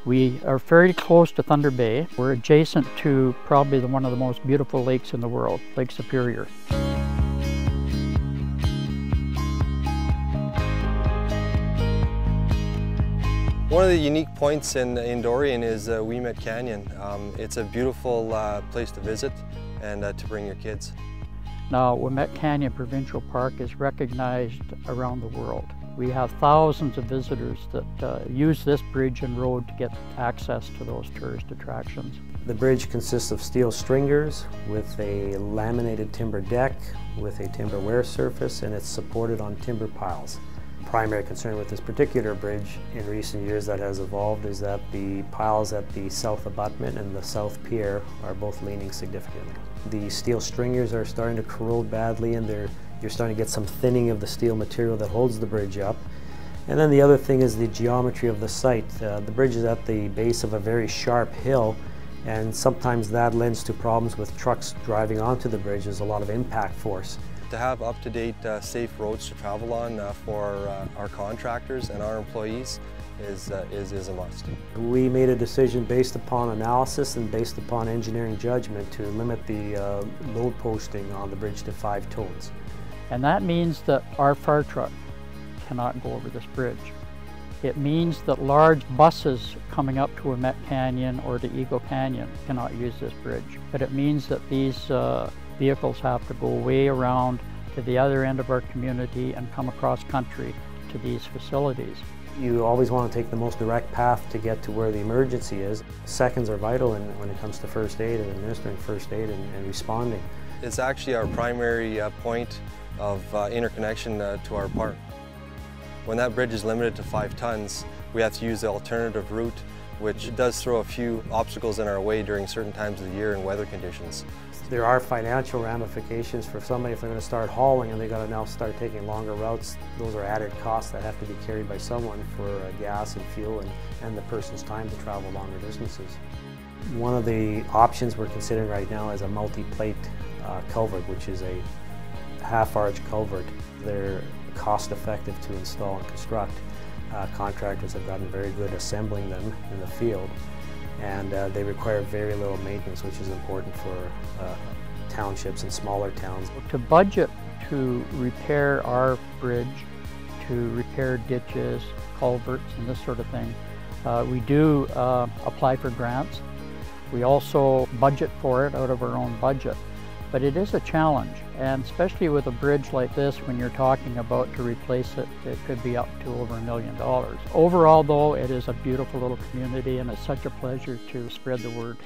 We are very close to Thunder Bay. We're adjacent to probably one of the most beautiful lakes in the world, Lake Superior. One of the unique points in Dorion is Westin Canyon. It's a beautiful place to visit and to bring your kids. Now, Westin Canyon Provincial Park is recognized around the world. We have thousands of visitors that use this bridge and road to get access to those tourist attractions. The bridge consists of steel stringers with a laminated timber deck with a timber wear surface, and it's supported on timber piles. Primary concern with this particular bridge in recent years that has evolved is that the piles at the south abutment and the south pier are both leaning significantly. The steel stringers are starting to corrode badly, and you're starting to get some thinning of the steel material that holds the bridge up. And then the other thing is the geometry of the site. The bridge is at the base of a very sharp hill, and sometimes that lends to problems with trucks driving onto the bridge. There's a lot of impact force. To have up-to-date, safe roads to travel on for our contractors and our employees is a must. We made a decision based upon analysis and based upon engineering judgment to limit the load posting on the bridge to 5 tons. And that means that our fire truck cannot go over this bridge. It means that large buses coming up to Westin Canyon or to Eagle Canyon cannot use this bridge. But it means that these vehicles have to go way around to the other end of our community and come across country to these facilities. You always want to take the most direct path to get to where the emergency is. Seconds are vital when it comes to first aid and administering first aid and responding. It's actually our primary point of interconnection to our park. When that bridge is limited to 5 tons, we have to use the alternative route, which does throw a few obstacles in our way during certain times of the year and weather conditions. There are financial ramifications for somebody if they're going to start hauling and they've got to now start taking longer routes. Those are added costs that have to be carried by someone for gas and fuel and the person's time to travel longer distances. One of the options we're considering right now is a multi-plate culvert, which is a half-arch culvert. They're cost-effective to install and construct. Contractors have gotten very good assembling them in the field, and they require very little maintenance, which is important for townships and smaller towns. To budget to repair our bridge, to repair ditches, culverts, and this sort of thing, we do apply for grants. We also budget for it out of our own budget. But it is a challenge, and especially with a bridge like this, when you're talking about to replace it, it could be up to over $1 million. Overall though, it is a beautiful little community, and it's such a pleasure to spread the word.